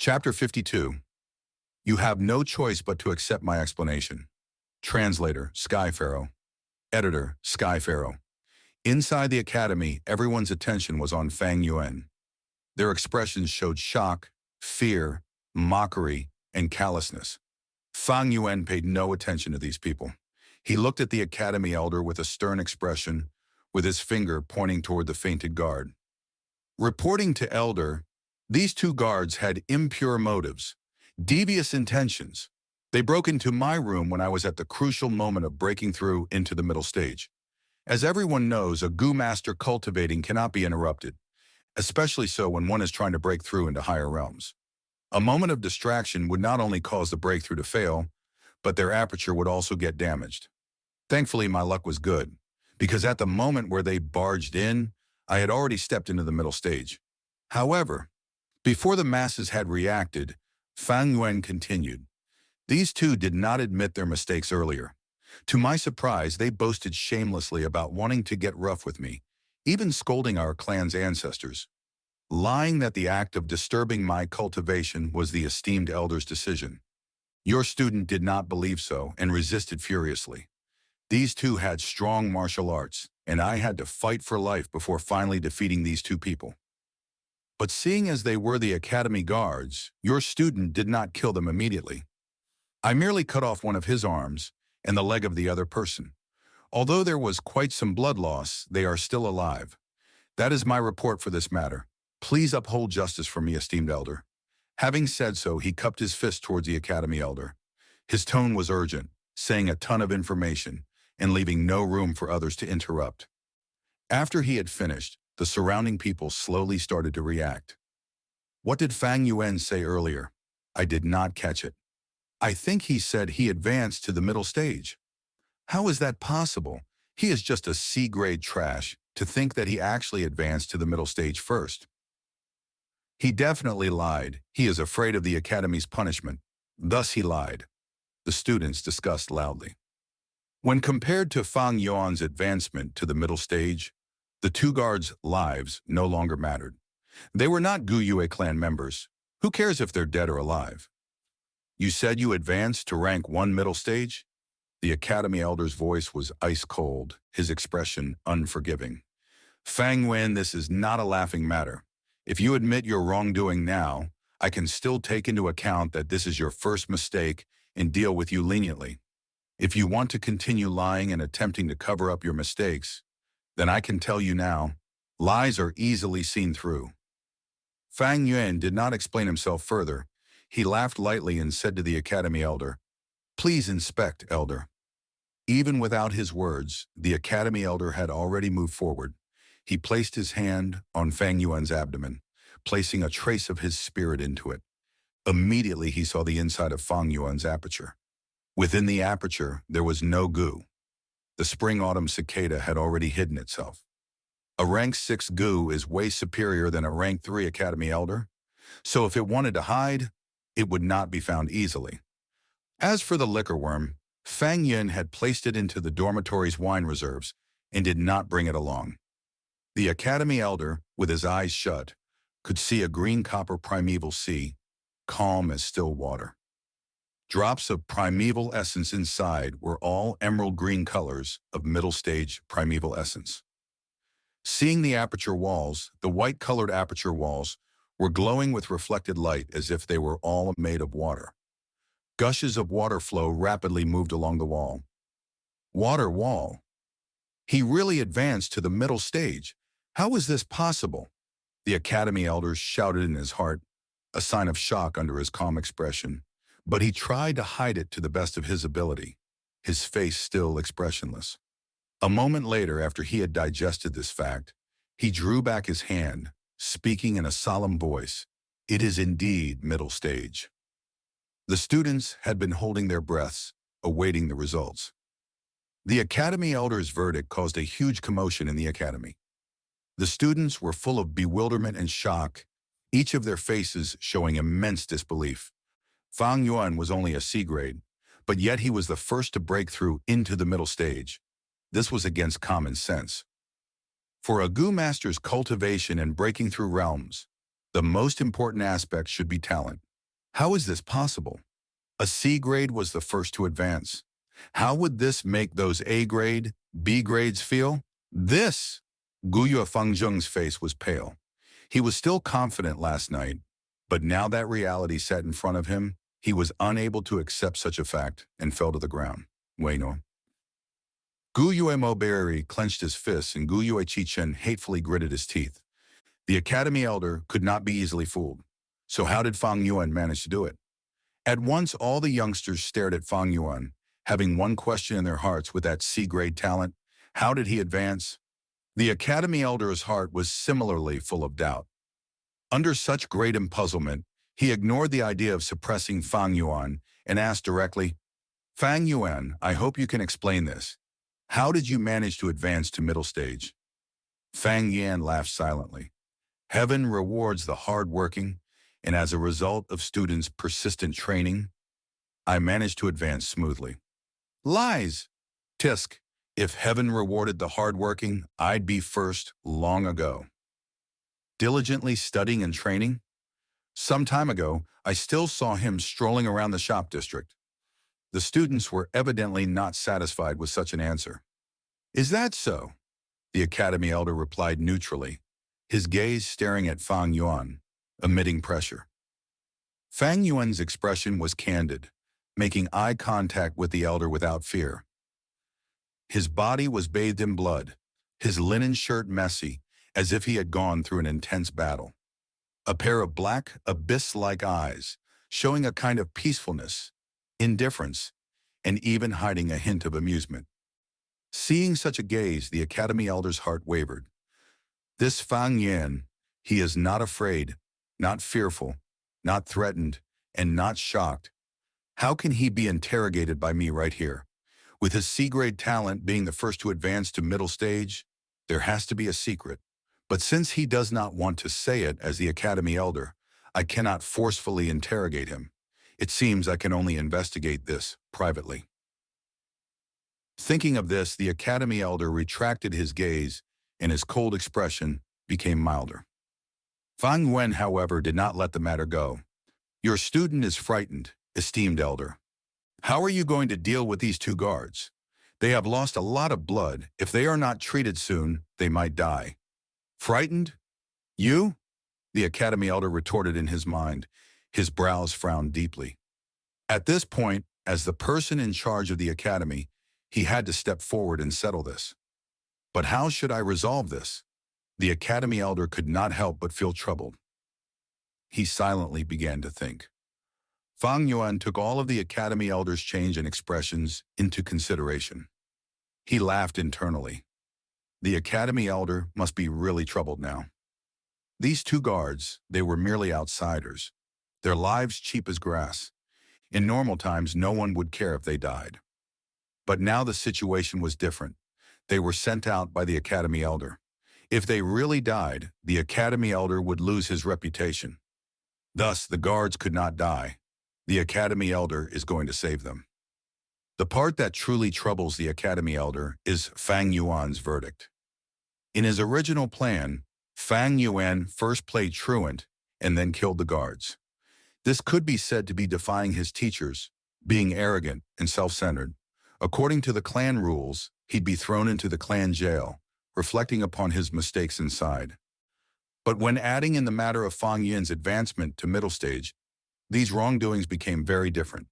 Chapter 52. You have no choice but to accept my explanation. Translator, Sky Pharaoh. Editor, Sky Pharaoh. Inside the academy, everyone's attention was on Fang Yuan. Their expressions showed shock, fear, mockery, and callousness. Fang Yuan paid no attention to these people. He looked at the academy elder with a stern expression, with his finger pointing toward the fainted guard. Reporting to Elder, these two guards had impure motives, devious intentions. They broke into my room when I was at the crucial moment of breaking through into the middle stage. As everyone knows, a Gu master cultivating cannot be interrupted, especially so when one is trying to break through into higher realms. A moment of distraction would not only cause the breakthrough to fail, but their aperture would also get damaged. Thankfully, my luck was good, because at the moment where they barged in, I had already stepped into the middle stage. However, before the masses had reacted, Fang Yuan continued. These two did not admit their mistakes earlier. To my surprise, they boasted shamelessly about wanting to get rough with me, even scolding our clan's ancestors, lying that the act of disturbing my cultivation was the esteemed elder's decision. Your student did not believe so and resisted furiously. These two had strong martial arts, and I had to fight for life before finally defeating these two people. But seeing as they were the academy guards, your student did not kill them immediately. I merely cut off one of his arms and the leg of the other person. Although there was quite some blood loss, they are still alive. That is my report for this matter. Please uphold justice for me, esteemed elder. Having said so, he cupped his fist towards the academy elder. His tone was urgent, saying a ton of information and leaving no room for others to interrupt. After he had finished, the surrounding people slowly started to react. What did Fang Yuan say earlier? I did not catch it. I think he said he advanced to the middle stage. How is that possible? He is just a C-grade trash to think that he actually advanced to the middle stage first. He definitely lied. He is afraid of the academy's punishment. Thus he lied. The students discussed loudly. When compared to Fang Yuan's advancement to the middle stage, the two guards' lives no longer mattered. They were not Gu Yue clan members. Who cares if they're dead or alive? You said you advanced to rank 1 middle stage? The academy elder's voice was ice cold, his expression unforgiving. Fang Yuan, this is not a laughing matter. If you admit your wrongdoing now, I can still take into account that this is your first mistake and deal with you leniently. If you want to continue lying and attempting to cover up your mistakes, then I can tell you now, lies are easily seen through. Fang Yuan did not explain himself further. He laughed lightly and said to the academy elder, "Please inspect, elder." Even without his words, the academy elder had already moved forward. He placed his hand on Fang Yuan's abdomen, placing a trace of his spirit into it. Immediately he saw the inside of Fang Yuan's aperture. Within the aperture, there was no Gu. The spring-autumn cicada had already hidden itself. A rank 6 Gu is way superior than a rank 3 academy elder, so if it wanted to hide, it would not be found easily. As for the liquor worm, Fang Yuan had placed it into the dormitory's wine reserves and did not bring it along. The academy elder, with his eyes shut, could see a green-copper primeval sea, calm as still water. Drops of primeval essence inside were all emerald green colors of middle-stage primeval essence. Seeing the aperture walls, the white-colored aperture walls, were glowing with reflected light as if they were all made of water. Gushes of water flow rapidly moved along the wall. Water wall. He really advanced to the middle stage. How was this possible? The academy elder shouted in his heart, a sign of shock under his calm expression. But he tried to hide it to the best of his ability, his face still expressionless. A moment later, after he had digested this fact, he drew back his hand, speaking in a solemn voice. It is indeed middle stage. The students had been holding their breaths, awaiting the results. The academy elder's verdict caused a huge commotion in the academy. The students were full of bewilderment and shock, each of their faces showing immense disbelief. Fang Yuan was only a C-grade, but yet he was the first to break through into the middle stage. This was against common sense. For a Gu master's cultivation and breaking through realms, the most important aspect should be talent. How is this possible? A C grade was the first to advance. How would this make those A grade, B grades feel? This! Guya Fengzheng's face was pale. He was still confident last night, but now that reality sat in front of him, he was unable to accept such a fact and fell to the ground. Bueno. Guyue Moberi clenched his fists and Guyue Chichen hatefully gritted his teeth. The academy elder could not be easily fooled. So how did Fang Yuan manage to do it? At once, all the youngsters stared at Fang Yuan, having one question in their hearts with that C-grade talent. How did he advance? The academy elder's heart was similarly full of doubt. Under such great empuzzlement, he ignored the idea of suppressing Fang Yuan and asked directly, Fang Yuan, I hope you can explain this. How did you manage to advance to middle stage? Fang Yan laughed silently. Heaven rewards the hard-working, and as a result of students' persistent training, I managed to advance smoothly. Lies! Tisk, if heaven rewarded the hard-working, I'd be first long ago. Diligently studying and training? Some time ago, I still saw him strolling around the shop district. The students were evidently not satisfied with such an answer. Is that so? The academy elder replied neutrally, his gaze staring at Fang Yuan, emitting pressure. Fang Yuan's expression was candid, making eye contact with the elder without fear. His body was bathed in blood, his linen shirt messy, as if he had gone through an intense battle. A pair of black, abyss-like eyes, showing a kind of peacefulness, indifference, and even hiding a hint of amusement. Seeing such a gaze, the academy elder's heart wavered. This Fang Yan, he is not afraid, not fearful, not threatened, and not shocked. How can he be interrogated by me right here? With his C-grade talent being the first to advance to middle stage, there has to be a secret. But since he does not want to say it as the academy elder, I cannot forcefully interrogate him. It seems I can only investigate this privately. Thinking of this, the academy elder retracted his gaze, and his cold expression became milder. Fang Yuan, however, did not let the matter go. Your student is frightened, esteemed elder. How are you going to deal with these two guards? They have lost a lot of blood. If they are not treated soon, they might die. Frightened? You? The academy elder retorted in his mind. His brows frowned deeply. At this point, as the person in charge of the academy, he had to step forward and settle this. But how should I resolve this? The academy elder could not help but feel troubled. He silently began to think. Fang Yuan took all of the academy elder's change and expressions into consideration. He laughed internally. The academy elder must be really troubled now. These two guards, they were merely outsiders. Their lives cheap as grass. In normal times, no one would care if they died. But now the situation was different. They were sent out by the academy elder. If they really died, the academy elder would lose his reputation. Thus, the guards could not die. The academy elder is going to save them. The part that truly troubles the academy elder is Fang Yuan's verdict. In his original plan, Fang Yuan first played truant and then killed the guards. This could be said to be defying his teachers, being arrogant and self-centered. According to the clan rules, he'd be thrown into the clan jail, reflecting upon his mistakes inside. But when adding in the matter of Fang Yuan's advancement to middle stage, these wrongdoings became very different.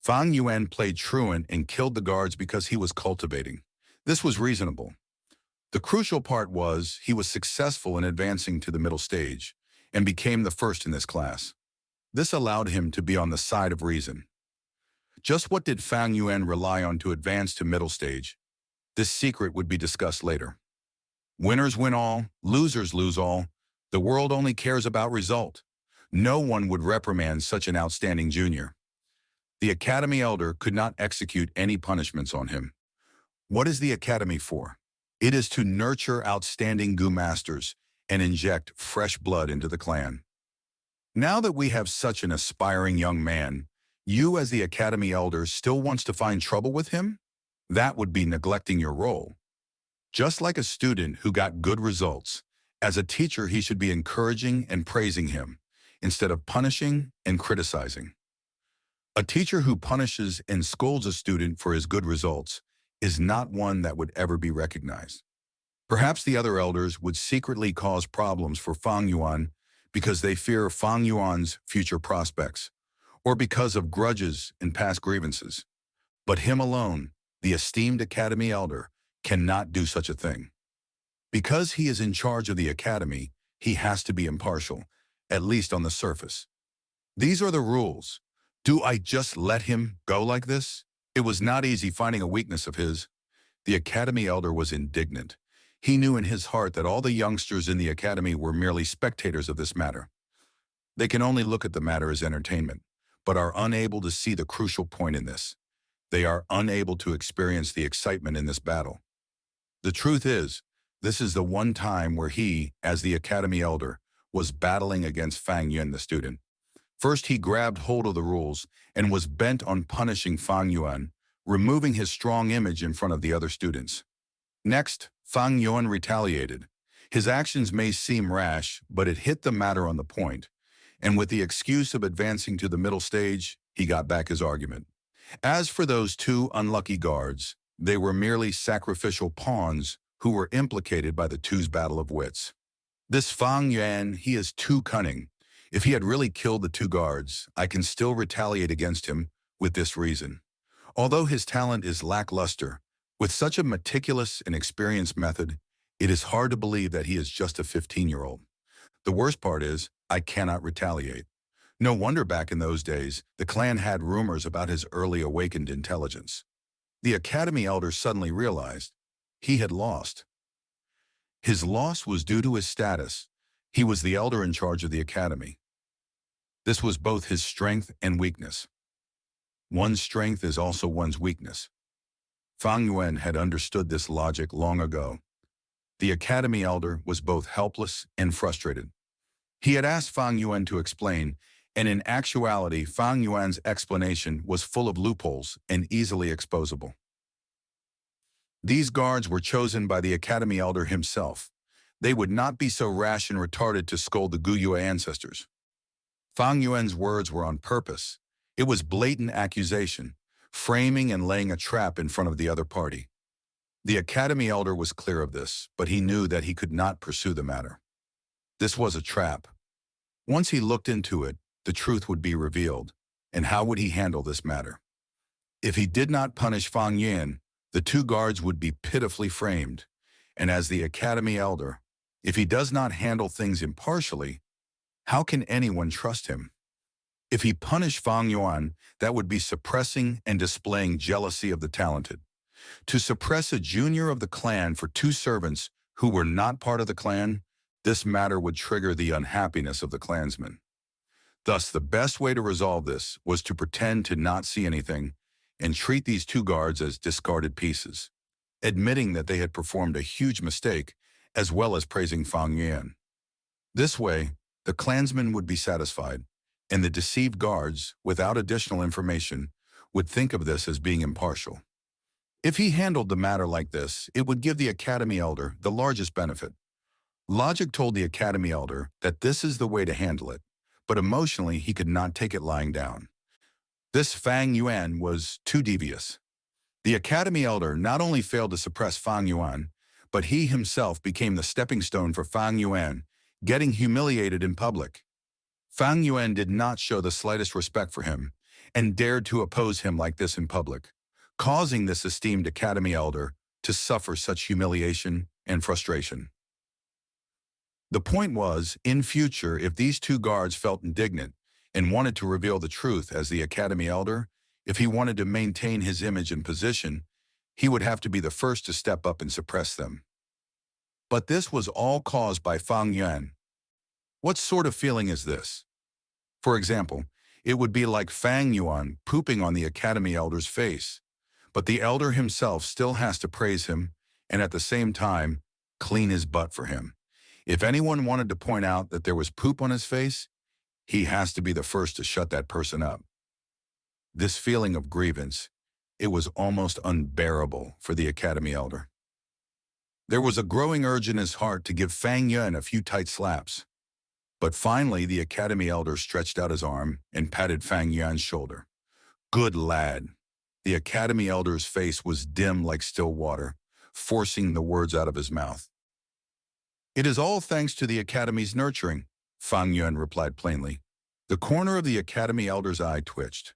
Fang Yuan played truant and killed the guards because he was cultivating. This was reasonable. The crucial part was he was successful in advancing to the middle stage and became the first in this class. This allowed him to be on the side of reason. Just what did Fang Yuan rely on to advance to middle stage? This secret would be discussed later. Winners win all, losers lose all. The world only cares about result. No one would reprimand such an outstanding junior. The academy elder could not execute any punishments on him. What is the academy for? It is to nurture outstanding Gu masters and inject fresh blood into the clan. Now that we have such an aspiring young man, you as the academy elder still wants to find trouble with him? That would be neglecting your role. Just like a student who got good results, as a teacher he should be encouraging and praising him. instead of punishing and criticizing. A teacher who punishes and scolds a student for his good results is not one that would ever be recognized. Perhaps the other elders would secretly cause problems for Fang Yuan because they fear Fang Yuan's future prospects, or because of grudges and past grievances. But him alone, the esteemed academy elder, cannot do such a thing. Because he is in charge of the academy, he has to be impartial, at least on the surface. These are the rules. Do I just let him go like this? It was not easy finding a weakness of his. The academy elder was indignant. He knew in his heart that all the youngsters in the academy were merely spectators of this matter. They can only look at the matter as entertainment, but are unable to see the crucial point in this. They are unable to experience the excitement in this battle. The truth is, this is the one time where he, as the academy elder, was battling against Fang Yuan the student. First, he grabbed hold of the rules and was bent on punishing Fang Yuan, removing his strong image in front of the other students. Next, Fang Yuan retaliated. His actions may seem rash, but it hit the matter on the point, and with the excuse of advancing to the middle stage, he got back his argument. As for those two unlucky guards, they were merely sacrificial pawns who were implicated by the two's battle of wits. This Fang Yuan, he is too cunning. If he had really killed the two guards, I can still retaliate against him with this reason. Although his talent is lackluster, with such a meticulous and experienced method, it is hard to believe that he is just a 15-year-old. The worst part is, I cannot retaliate. No wonder back in those days, the clan had rumors about his early awakened intelligence. The academy elder suddenly realized he had lost. His loss was due to his status. He was the elder in charge of the academy. This was both his strength and weakness. One's strength is also one's weakness. Fang Yuan had understood this logic long ago. The academy elder was both helpless and frustrated. He had asked Fang Yuan to explain, and in actuality, Fang Yuan's explanation was full of loopholes and easily exposable. These guards were chosen by the academy elder himself. They would not be so rash and retarded to scold the Guyue ancestors. Fang Yuan's words were on purpose. It was blatant accusation, framing and laying a trap in front of the other party. The academy elder was clear of this, but he knew that he could not pursue the matter. This was a trap. Once he looked into it, the truth would be revealed. And how would he handle this matter? If he did not punish Fang Yuan, the two guards would be pitifully framed. And as the academy elder, if he does not handle things impartially, how can anyone trust him? If he punished Fang Yuan, that would be suppressing and displaying jealousy of the talented. To suppress a junior of the clan for two servants who were not part of the clan, this matter would trigger the unhappiness of the clansmen. Thus, the best way to resolve this was to pretend to not see anything and treat these two guards as discarded pieces, admitting that they had performed a huge mistake, as well as praising Fang Yuan. This way, the clansmen would be satisfied, and the deceived guards, without additional information, would think of this as being impartial. If he handled the matter like this, it would give the academy elder the largest benefit. Logic told the academy elder that this is the way to handle it, but emotionally he could not take it lying down. This Fang Yuan was too devious. The academy elder not only failed to suppress Fang Yuan, but he himself became the stepping stone for Fang Yuan, getting humiliated in public. Fang Yuan did not show the slightest respect for him and dared to oppose him like this in public, causing this esteemed academy elder to suffer such humiliation and frustration. The point was, in future, if these two guards felt indignant and wanted to reveal the truth as the academy elder, if he wanted to maintain his image and position, he would have to be the first to step up and suppress them. But this was all caused by Fang Yuan. What sort of feeling is this? For example, it would be like Fang Yuan pooping on the academy elder's face, but the elder himself still has to praise him and at the same time clean his butt for him. If anyone wanted to point out that there was poop on his face, he has to be the first to shut that person up. This feeling of grievance, it was almost unbearable for the academy elder. There was a growing urge in his heart to give Fang Yuan a few tight slaps. But finally, the Academy elder stretched out his arm and patted Fang Yuan's shoulder. Good lad. The Academy elder's face was dim like still water, forcing the words out of his mouth. It is all thanks to the Academy's nurturing, Fang Yuan replied plainly. The corner of the Academy elder's eye twitched.